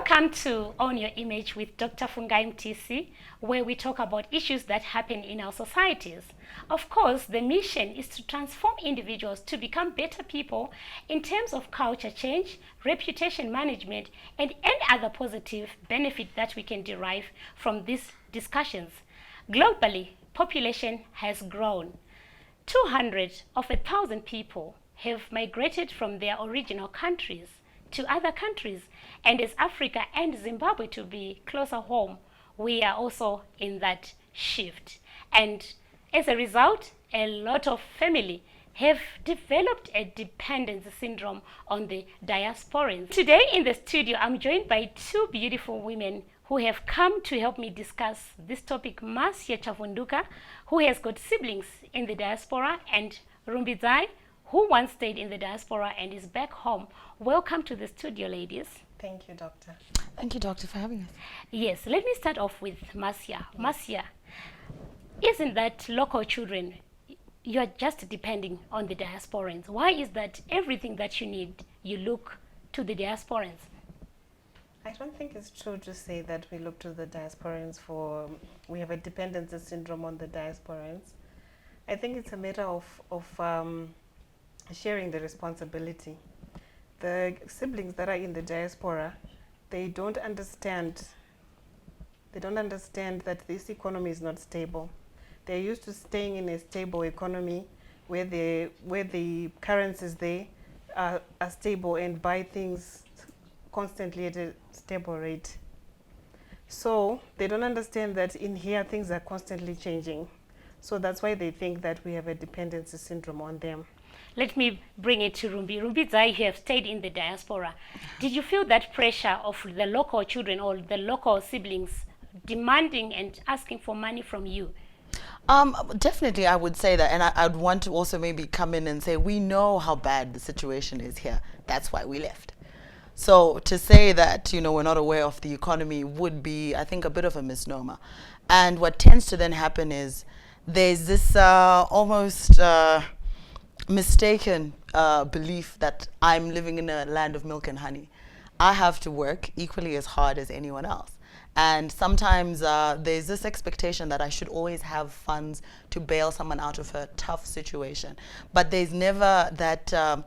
Welcome to Own Your Image with Dr. Fungai Mtisi, where we talk about issues that happen in our societies. Of course, the mission is to transform individuals to become better people in terms of culture change, reputation management, and any other positive benefit that we can derive from these discussions. Globally, population has grown. 200 of 1,000 people have migrated from their original countries to other countries, and as Africa and Zimbabwe to be closer home, we are also in that shift. And as a result, a lot of family have developed a dependency syndrome on the diasporans. Today in the studio, I'm joined by two beautiful women who have come to help me discuss this topic. Marcia Chavunduka, who has got siblings in the diaspora, and Rumbidzai, who once stayed in the diaspora and is back home. Welcome to the studio, ladies. Thank you, Doctor. Thank you, Doctor, for having us. Yes, let me start off with Marcia. Marcia, isn't that local children, you're just depending on the diasporans? Why is that everything that you need, you look to the diasporans? I don't think it's true to say that we look to the diasporans for, we have a dependency syndrome on the diasporans. I think it's a matter of sharing the responsibility. The siblings that are in the diaspora, they don't understand that this economy is not stable. They're used to staying in a stable economy where the currencies there are stable and buy things constantly at a stable rate. So they don't understand that in here things are constantly changing. So that's why they think that we have a dependency syndrome on them. Let me bring it to Rumbidzai, you have stayed in the diaspora. Did you feel that pressure of the local children or the local siblings demanding and asking for money from you? Definitely, I would say that, and I'd want to also maybe come in and say, we know how bad the situation is here. That's why we left. So to say that, we're not aware of the economy would be, I think, a bit of a misnomer. And what tends to then happen is there's this almost mistaken belief that I'm living in a land of milk and honey. I have to work equally as hard as anyone else. And sometimes there's this expectation that I should always have funds to bail someone out of a tough situation. But there's never that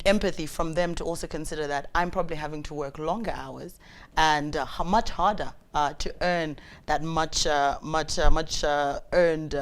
empathy from them to also consider that I'm probably having to work longer hours and much harder to earn that much earned,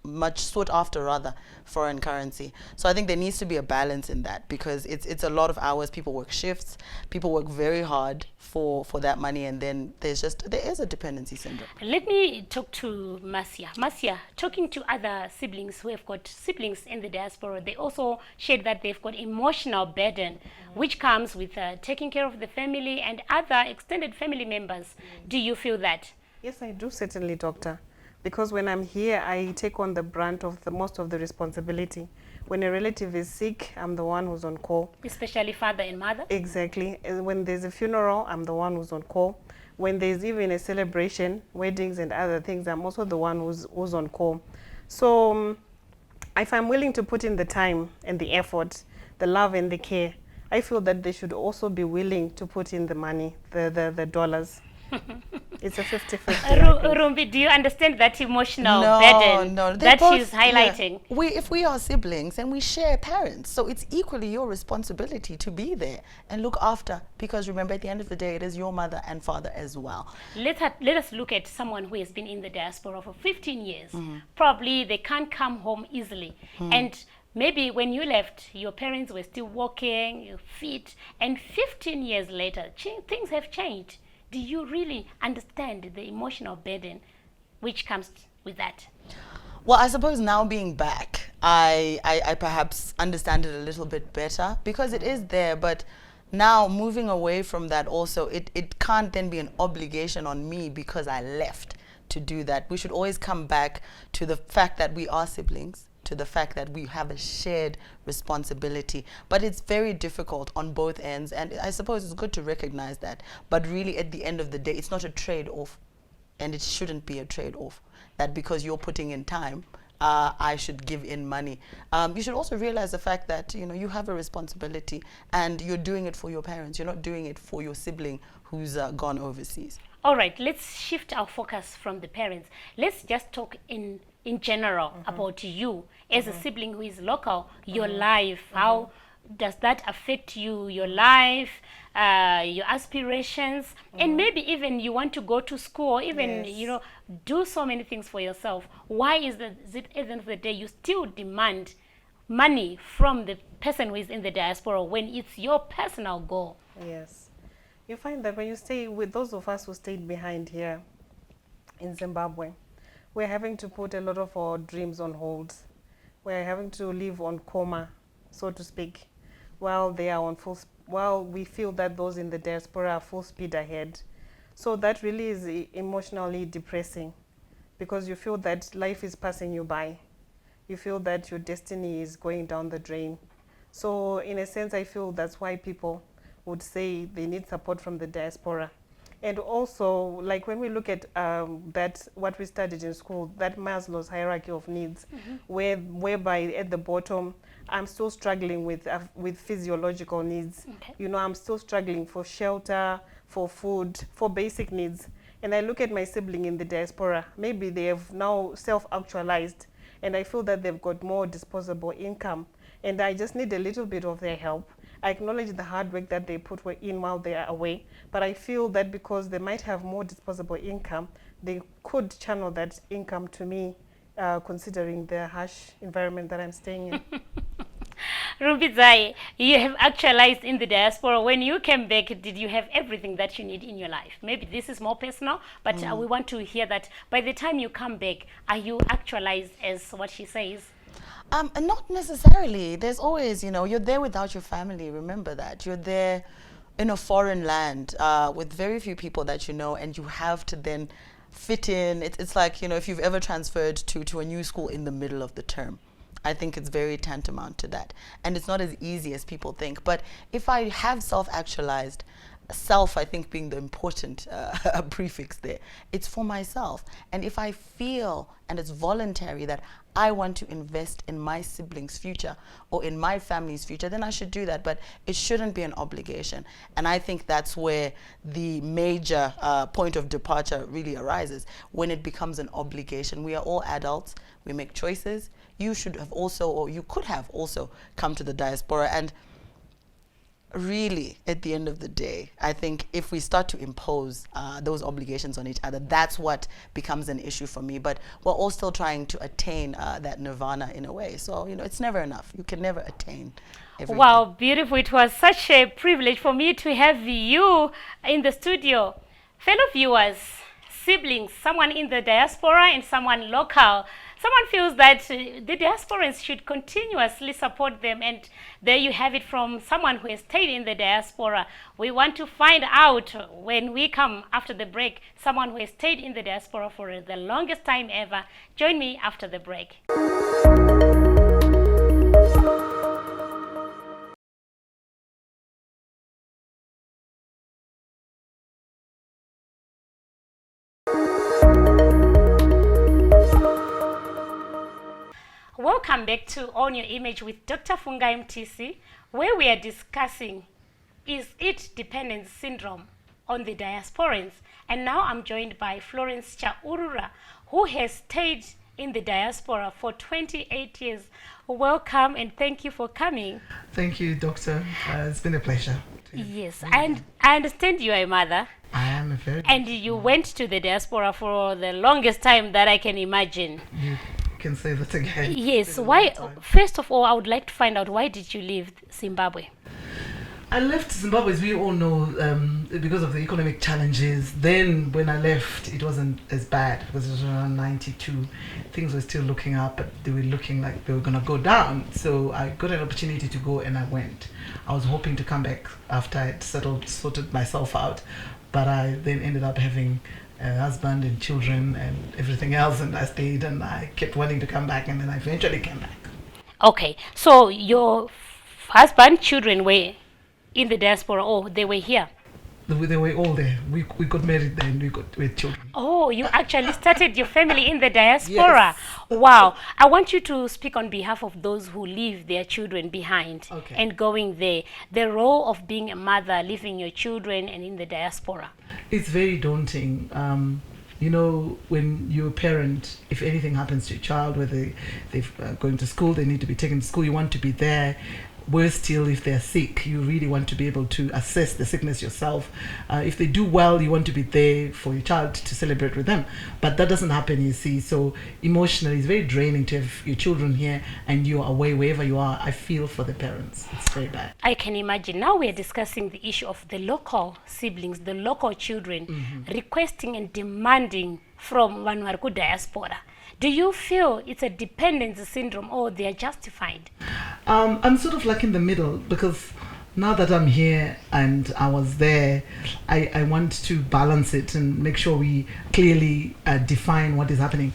much sought after rather, foreign currency. So I think there needs to be a balance in that, because it's a lot of hours. People work shifts, people work very hard for that money, and then there is a dependency syndrome. Let me talk to Marcia. Marcia, talking to other siblings who have got siblings in the diaspora, they also shared that they've got emotional burden, which comes with taking care of the family and other extended family members. Do you feel that? Yes, I do, certainly, Doctor. Because when I'm here, I take on the brunt of most of the responsibility. When a relative is sick, I'm the one who's on call. Especially father and mother? Exactly. And when there's a funeral, I'm the one who's on call. When there's even a celebration, weddings and other things, I'm also the one who's on call. So if I'm willing to put in the time and the effort, the love and the care, I feel that they should also be willing to put in the money, the dollars. It's a 50-50. Rumbi, do you understand that emotional burden that she's highlighting? Yeah. If we are siblings and we share parents, so it's equally your responsibility to be there and look after, because remember, at the end of the day, it is your mother and father as well. Let us look at someone who has been in the diaspora for 15 years. Probably they can't come home easily. And maybe when you left, your parents were still working, you're fit, and 15 years later, things have changed. Do you really understand the emotional burden which comes with that? Well, I suppose now being back, I perhaps understand it a little bit better, because it is there, but now moving away from that also, it can't then be an obligation on me because I left to do that. We should always come back to the fact that we are siblings, to the fact that we have a shared responsibility. But it's very difficult on both ends, and I suppose it's good to recognize that. But really, at the end of the day, it's not a trade-off, and it shouldn't be a trade-off, that because you're putting in time, I should give in money. You should also realize the fact that you have a responsibility, and you're doing it for your parents. You're not doing it for your sibling who's gone overseas. All right, let's shift our focus from the parents. Let's just talk in general about you as a sibling who is local, your life. How does that affect you, your life, your aspirations, and maybe even you want to go to school, even, Yes. you know, do so many things for yourself. Why is it at the end of the day you still demand money from the person who is in the diaspora when it's your personal goal? Yes. You find that when you stay with those of us who stayed behind here in Zimbabwe, we're having to put a lot of our dreams on hold. We're having to live on coma, so to speak, while they are on while we feel that those in the diaspora are full speed ahead. So that really is emotionally depressing, because you feel that life is passing you by. You feel that your destiny is going down the drain. So in a sense, I feel that's why people would say they need support from the diaspora. And also, like when we look at that, what we studied in school, that Maslow's hierarchy of needs, whereby at the bottom, I'm still struggling with physiological needs. Okay. You know, I'm still struggling for shelter, for food, for basic needs. And I look at my sibling in the diaspora, maybe they have now self-actualized, and I feel that they've got more disposable income, and I just need a little bit of their help. I acknowledge the hard work that they put in while they are away, but I feel that because they might have more disposable income, they could channel that income to me, considering the harsh environment that I'm staying in. Rumbidzai, you have actualized in the diaspora. When you came back, did you have everything that you need in your life? Maybe this is more personal, but we want to hear that by the time you come back, are you actualized as what she says? And not necessarily. There's always, you know, you're there without your family. Remember that. You're there in a foreign land with very few people that you know, and you have to then fit in. It's like, you know, if you've ever transferred to a new school in the middle of the term. I think it's very tantamount to that. And it's not as easy as people think. But if I have self-actualized, self, I think, being the important prefix there, it's for myself. And if I feel, and it's voluntary, that I want to invest in my siblings' future or in my family's future, then I should do that. But it shouldn't be an obligation. And I think that's where the major point of departure really arises, when it becomes an obligation. We are all adults. We make choices. You should have also, or you could have also, come to the diaspora. And really, at the end of the day, I think if we start to impose those obligations on each other, that's what becomes an issue for me. But we're all still trying to attain that nirvana in a way. So, you know, it's never enough. You can never attain everything. Wow, beautiful. It was such a privilege for me to have you in the studio. Fellow viewers, siblings, someone in the diaspora and someone local. Someone feels that the diasporans should continuously support them, and there you have it from someone who has stayed in the diaspora. We want to find out, when we come after the break, someone who has stayed in the diaspora for the longest time ever. Join me after the break. Welcome back to Own Your Image with Dr. Fungai Mtisi, where we are discussing, is it dependence syndrome on the diasporans? And now I'm joined by Florence Chaurura, who has stayed in the diaspora for 28 years. Welcome and thank you for coming. Thank you, Doctor. It's been a pleasure. Yes, and I understand you are a mother. I am a very... And you went to the diaspora for the longest time that I can imagine. You can say that again. Yes. Why? First of all, I would like to find out, why did you leave Zimbabwe? I left Zimbabwe, as we all know, because of the economic challenges. Then when I left, it wasn't as bad, because it was around 92. Things were still looking up, but they were looking like they were going to go down. So I got an opportunity to go, and I went. I was hoping to come back after I'd sorted myself out, but I then ended up having a husband and children and everything else, and I stayed, and I kept wanting to come back, and then I eventually came back. Okay, so your husband, children were in the diaspora, or they were here? They were all there. We got married there and we had children. Oh, you actually started your family in the diaspora. Wow. I want you to speak on behalf of those who leave their children behind and going there. The role of being a mother, leaving your children and in the diaspora. It's very daunting. You know, when you're a parent, if anything happens to your child, whether they're going to school, they need to be taken to school, you want to be there. Worse still, if they're sick, you really want to be able to assess the sickness yourself. If they do well, you want to be there for your child to celebrate with them. But that doesn't happen, you see. So emotionally, it's very draining to have your children here and you're away wherever you are. I feel for the parents. It's very bad. I can imagine. Now we are discussing the issue of the local siblings, the local children, requesting and demanding from Vanuatu diaspora. Do you feel it's a dependency syndrome or they are justified? I'm sort of like in the middle, because now that I'm here and I was there, I want to balance it and make sure we clearly define what is happening.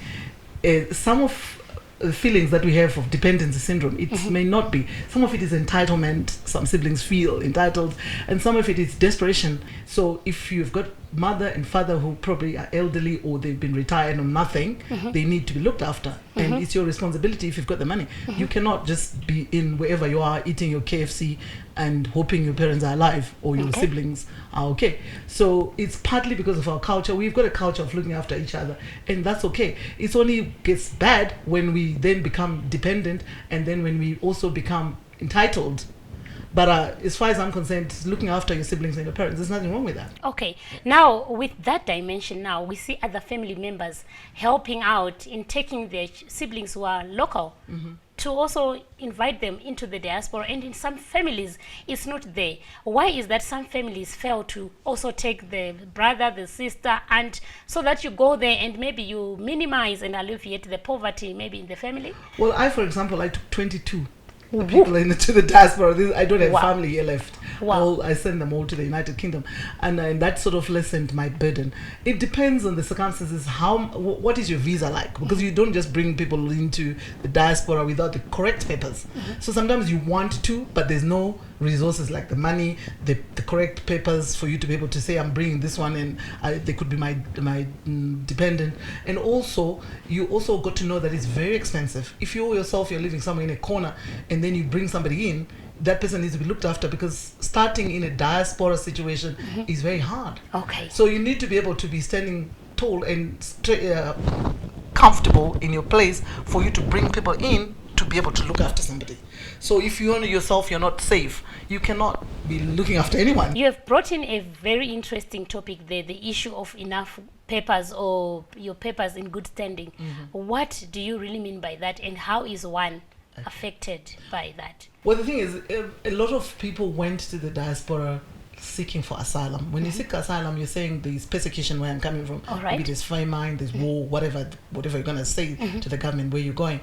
Some of the feelings that we have of dependency syndrome, it may not be. Some of it is entitlement. Some siblings feel entitled, and some of it is desperation. So if you've got mother and father who probably are elderly or they've been retired or nothing, they need to be looked after, and it's your responsibility if you've got the money. You cannot just be in wherever you are eating your KFC and hoping your parents are alive or your siblings are okay. So it's partly because of our culture. We've got a culture of looking after each other, and that's okay. It's only gets bad when we then become dependent, and then when we also become entitled. But as far as I'm concerned, looking after your siblings and your parents, there's nothing wrong with that. Okay. Now, with that dimension now, we see other family members helping out in taking their siblings who are local to also invite them into the diaspora. And in some families, it's not there. Why is that some families fail to also take the brother, the sister, and so that you go there and maybe you minimize and alleviate the poverty maybe in the family? Well, for example, I took 22 people into the diaspora. I don't have family here left. I send them all to the United Kingdom, and that sort of lessened my burden. It depends on the circumstances. What is your visa like? Because you don't just bring people into the diaspora without the correct papers. So sometimes you want to, but there's no resources like the money, the correct papers for you to be able to say, I'm bringing this one, and they could be my dependent. And also, you also got to know that it's very expensive. If you yourself, you're living somewhere in a corner, and then you bring somebody in, that person needs to be looked after, because starting in a diaspora situation is very hard. Okay. So you need to be able to be standing tall and comfortable in your place for you to bring people in to be able to look after somebody. So if you yourself, you're not safe, you cannot be looking after anyone. You have brought in a very interesting topic there, the issue of enough papers or your papers in good standing. What do you really mean by that, and how is one affected by that? Well, the thing is, a lot of people went to the diaspora seeking for asylum. When you seek asylum, you're saying there's persecution where I'm coming from. All right. Maybe there's famine, there's war, whatever you're going to say to the government where you're going.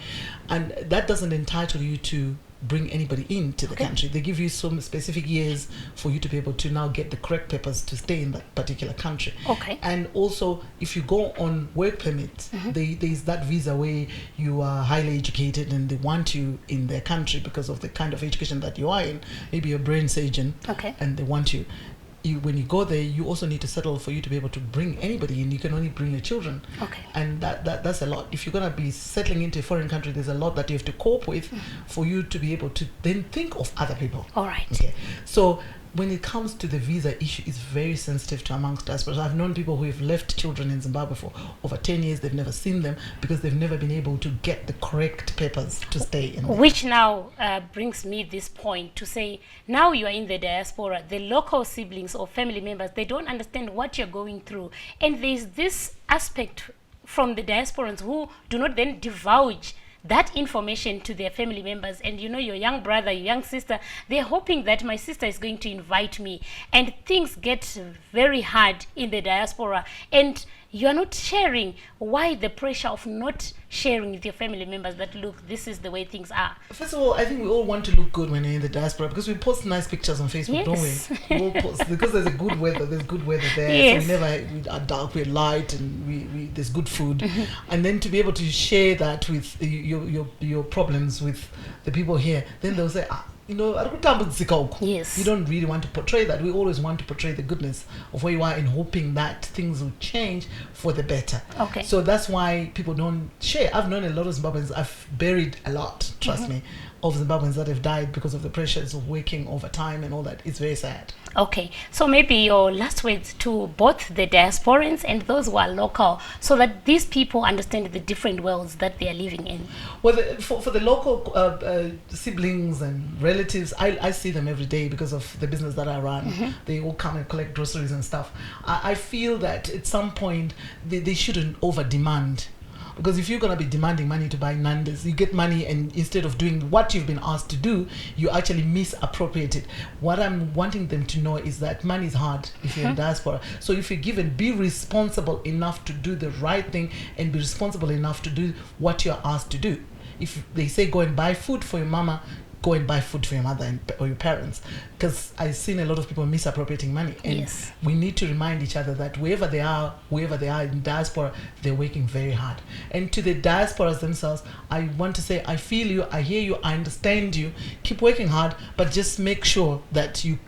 And that doesn't entitle you to bring anybody into the country. They give you some specific years for you to be able to now get the correct papers to stay in that particular country. Okay. And also, if you go on work permit, there's that visa where you are highly educated and they want you in their country because of the kind of education that you are in. Maybe you're a brain surgeon, and they want you. When you go there, you also need to settle for you to be able to bring anybody in. You can only bring your children. Okay. And that's a lot. If you're going to be settling into a foreign country, there's a lot that you have to cope with for you to be able to then think of other people. All right. Okay. So when it comes to the visa issue, it's very sensitive to amongst us. But I've known people who have left children in Zimbabwe for over 10 years. They've never seen them because they've never been able to get the correct papers to stay in there. Which now brings me this point to say, now you are in the diaspora, the local siblings or family members, they don't understand what you're going through. And there's this aspect from the diasporans who do not then divulge that information to their family members. And you know, your young brother, your young sister, they're hoping that my sister is going to invite me, and things get very hard in the diaspora, and you are not sharing. Why the pressure of not sharing with your family members that, look, this is the way things are? First of all, I think we all want to look good when you're in the diaspora, because we post nice pictures on Facebook, don't we? We all post, because there's good weather there. Yes. So we are dark, we're light, and we there's good food. And then to be able to share that with your problems with the people here, then they'll say, Yes. You don't really want to portray that. We always want to portray the goodness of where you are and hoping that things will change for the better. Okay. So that's why people don't share. I've known a lot of Zimbabweans. I've buried a lot, trust me, of Zimbabweans that have died because of the pressures of working overtime and all that. It's very sad. Okay, so maybe your last words to both the diasporans and those who are local, so that these people understand the different worlds that they are living in. Well, for the local siblings and relatives, I see them every day because of the business that I run. They all come and collect groceries and stuff. I feel that at some point they shouldn't over-demand. Because if you're going to be demanding money to buy nandas, you get money and instead of doing what you've been asked to do, you actually misappropriate it. What I'm wanting them to know is that money is hard if you're in diaspora. So if you're given, be responsible enough to do the right thing and be responsible enough to do what you're asked to do. If they say go and buy food for your mama, go and buy food for your mother or your parents, because I've seen a lot of people misappropriating money, and we need to remind each other that wherever they are in diaspora, they're working very hard. And to the diasporas themselves, I want to say, I feel you, I hear you, I understand you. Keep working hard, but just make sure that you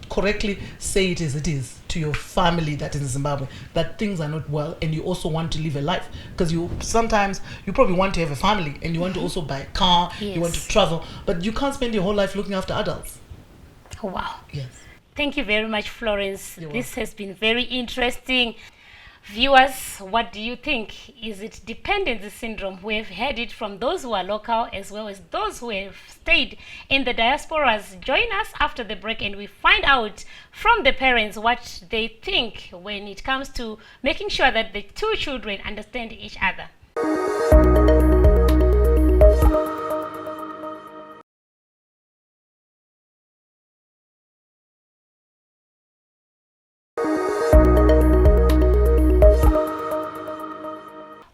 correctly say it as it is to your family that is in Zimbabwe, that things are not well, and you also want to live a life, because sometimes you probably want to have a family and you want to also buy a car, you want to travel, but you can't spend your whole life looking after adults. Wow. Yes. Thank you very much, Florence. You're This has been very interesting. Viewers, what do you think? Is it dependency syndrome? We have heard it from those who are local as well as those who have stayed in the diasporas. Join us after the break and we find out from the parents what they think when it comes to making sure that the two children understand each other.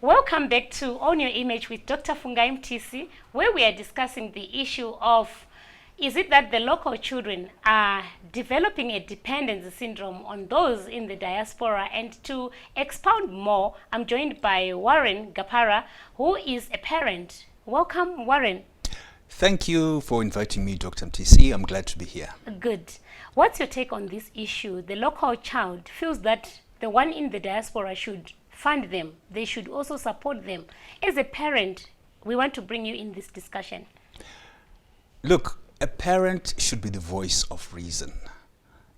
Welcome back to On Your Image with Dr. Fungai Mtisi, where we are discussing the issue of, is it that the local children are developing a dependency syndrome on those in the diaspora? And to expound more, I'm joined by Warren Gapare, who is a parent. Welcome, Warren. Thank you for inviting me, Dr. Mtisi. I'm glad to be here. Good. What's your take on this issue? The local child feels that the one in the diaspora should fund them. They should also support them. As a parent, we want to bring you in this discussion. Look, a parent should be the voice of reason.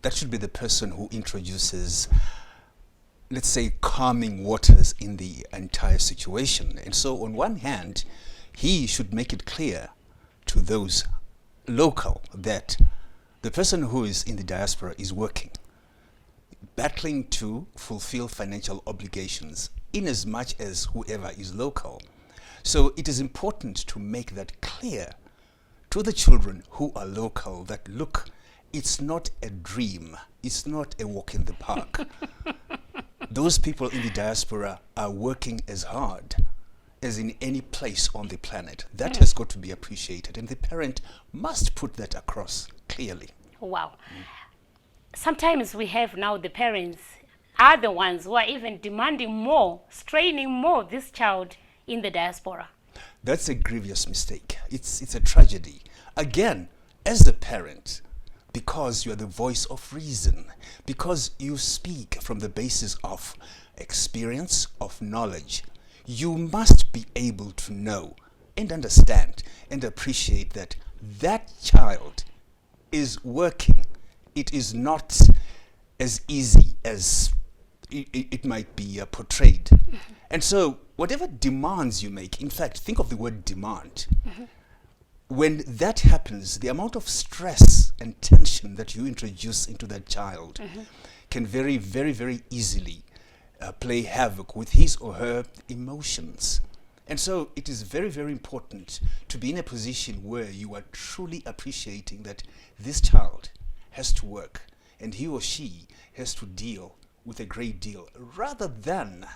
That should be the person who introduces, let's say, calming waters in the entire situation. And so on one hand, he should make it clear to those local that the person who is in the diaspora is working, battling to fulfill financial obligations in as much as whoever is local. So it is important to make that clear to the children who are local that, look, it's not a dream, it's not a walk in the park. Those people in the diaspora are working as hard as in any place on the planet. That has got to be appreciated, and the parent must put that across clearly. Wow. Sometimes we have now the parents are the ones who are even demanding more, straining more this child in the diaspora. That's a grievous mistake. It's a tragedy. Again, as the parent, because you are the voice of reason, because you speak from the basis of experience, of knowledge, you must be able to know and understand and appreciate that that child is working. It is not as easy as it might be portrayed. And so whatever demands you make, in fact, think of the word demand. When that happens, the amount of stress and tension that you introduce into that child can very, very, very easily play havoc with his or her emotions. And so it is very, very important to be in a position where you are truly appreciating that this child has to work and he or she has to deal with a great deal, rather than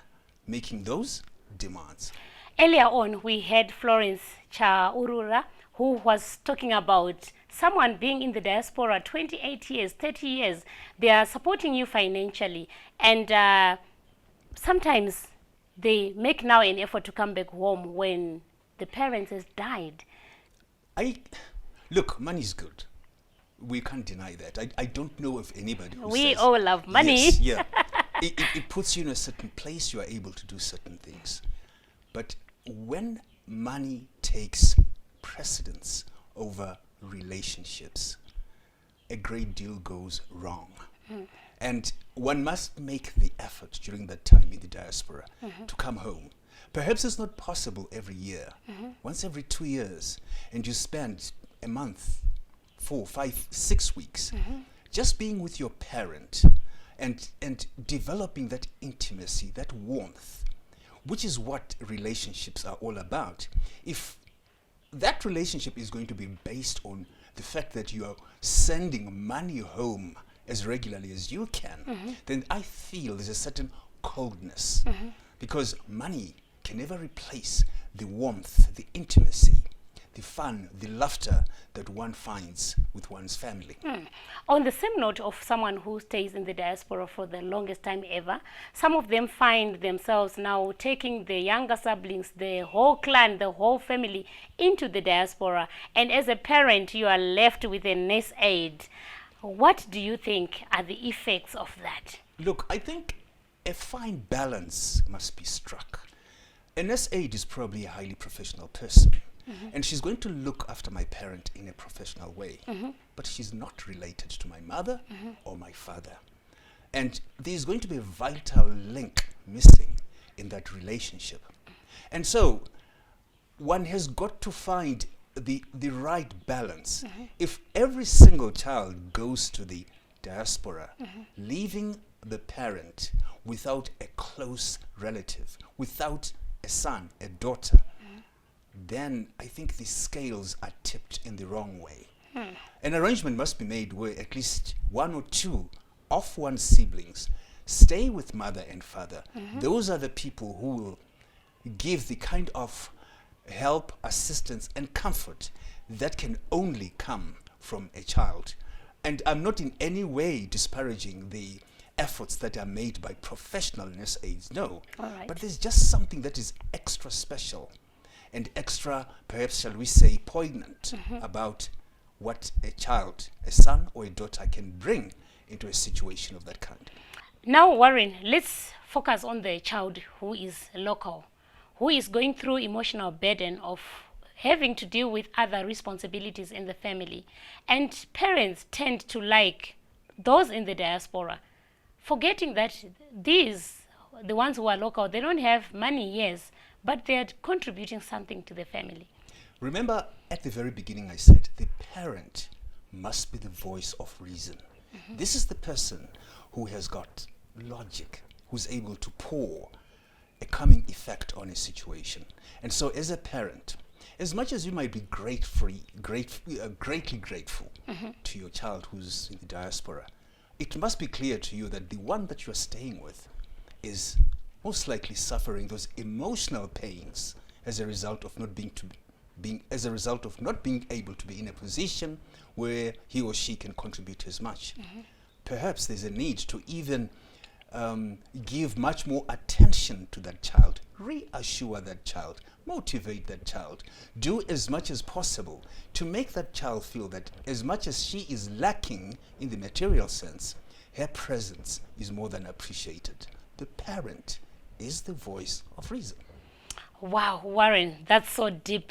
making those demands. Earlier on, we had Florence Chaurura, who was talking about someone being in the diaspora 28 years, 30 years. They are supporting you financially, and sometimes they make now an effort to come back home when the parents has died. Look, money is good. We can't deny that. I don't know of anybody who We says, all love money. Yes, yeah. It puts you in a certain place. You are able to do certain things. But when money takes precedence over relationships, a great deal goes wrong. And one must make the effort during that time in the diaspora to come home. Perhaps it's not possible every year, once every 2 years, and you spend a month, 4, 5, 6 weeks, just being with your parent and developing that intimacy, that warmth, which is what relationships are all about. If that relationship is going to be based on the fact that you are sending money home as regularly as you can, then I feel there's a certain coldness, because money can never replace the warmth, the intimacy, the fun, the laughter that one finds with one's family. On the same note of someone who stays in the diaspora for the longest time ever, some of them find themselves now taking the younger siblings, the whole clan, the whole family into the diaspora. And as a parent, you are left with a nest aid. What do you think are the effects of that? Look, I think a fine balance must be struck. An S8 is probably a highly professional person, and she's going to look after my parent in a professional way, but she's not related to my mother or my father. And there's going to be a vital link missing in that relationship. And so one has got to find the right balance. If every single child goes to the diaspora, leaving the parent without a close relative, without a son, a daughter, then I think the scales are tipped in the wrong way. An arrangement must be made where at least 1 or 2 of one's siblings stay with mother and father. Those are the people who will give the kind of help, assistance, and comfort that can only come from a child. And I'm not in any way disparaging the efforts that are made by professional nurse aides, no. But there's just something that is extra special and extra, perhaps shall we say, poignant about what a child, a son or a daughter can bring into a situation of that kind. Now, Warren, let's focus on the child who is local, who is going through emotional burden of having to deal with other responsibilities in the family. And parents tend to like those in the diaspora, forgetting that these, the ones who are local, they don't have money, yes, but they're contributing something to the family. Remember, at the very beginning I said, the parent must be the voice of reason. This is the person who has got logic, who's able to pour a calming effect on a situation. And so as a parent, as much as you might be greatly grateful to your child who's in the diaspora, it must be clear to you that the one that you're staying with is most likely suffering those emotional pains as a result of not being able to be in a position where he or she can contribute as much. Perhaps there's a need to even give much more attention to that child, reassure that child, motivate that child, do as much as possible to make that child feel that as much as she is lacking in the material sense, her presence is more than appreciated. The parent is the voice of reason. Wow, Warren, that's so deep.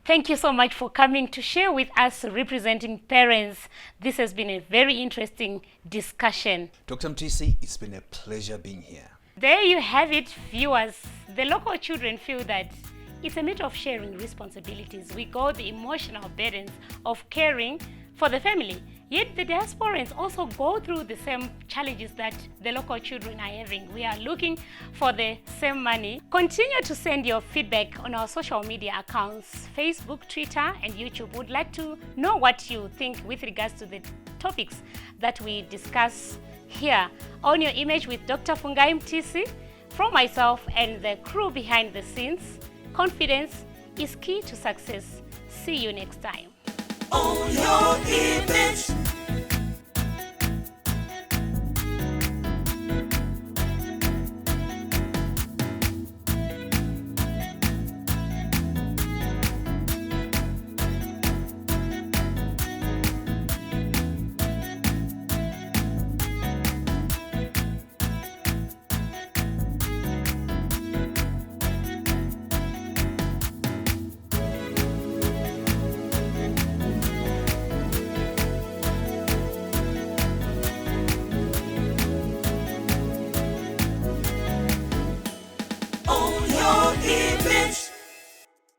Thank you so much for coming to share with us, representing parents. This has been a very interesting discussion. Dr. Mtisi, it's been a pleasure being here. There you have it, viewers. The local children feel that it's a matter of sharing responsibilities. We go the emotional burdens of caring for the family. Yet the diasporans also go through the same challenges that the local children are having. We are looking for the same money. Continue to send your feedback on our social media accounts, Facebook, Twitter, and YouTube. Would like to know what you think with regards to the topics that we discuss here on Your Image with Dr. Fungai Mtisi. From myself and the crew behind the scenes, confidence is key to success. See you next time. Own your image.